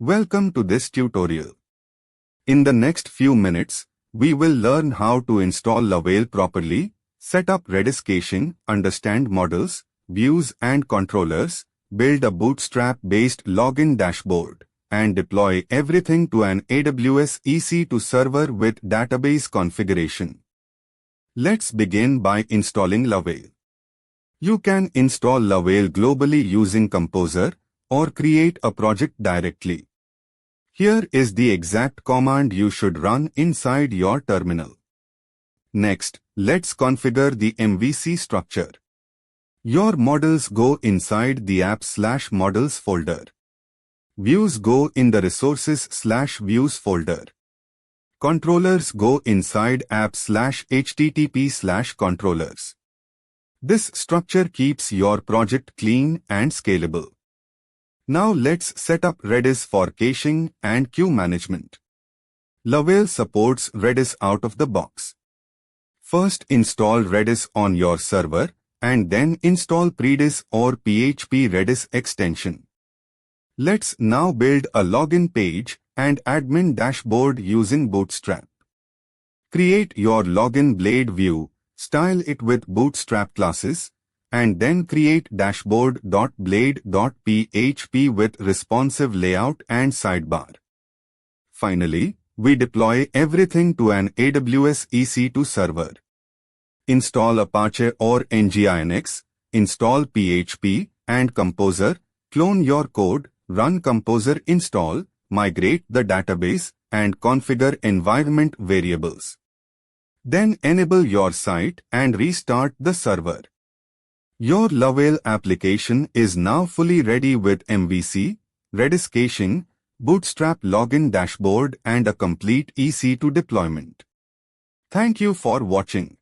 Welcome to this tutorial. In the next few minutes, we will learn how to install Laravel properly, set up Redis caching, understand models, views and controllers, build a Bootstrap-based login dashboard, and deploy everything to an AWS EC2 server with database configuration. Let's begin by installing Laravel. You can install Laravel globally using Composer or create a project directly. Here is the exact command you should run inside your terminal. Next, let's configure the MVC structure. Your models go inside the apps/models folder. Views go in the resources/views folder. Controllers go inside apps/http/controllers. This structure keeps your project clean and scalable. Now let's set up Redis for caching and queue management. Laravel supports Redis out of the box. First install Redis on your server and then install Redis or PHP Redis extension. Let's now build a login page and admin dashboard using Bootstrap. Create your login blade view, style it with Bootstrap classes, and then create dashboard.blade.php with responsive layout and sidebar. Finally, we deploy everything to an AWS EC2 server. Install Apache or Nginx, install PHP and Composer, clone your code, run Composer install, migrate the database, and configure environment variables. Then enable your site and restart the server. Your Laravel application is now fully ready with MVC, Redis caching, Bootstrap login dashboard and a complete EC2 deployment. Thank you for watching.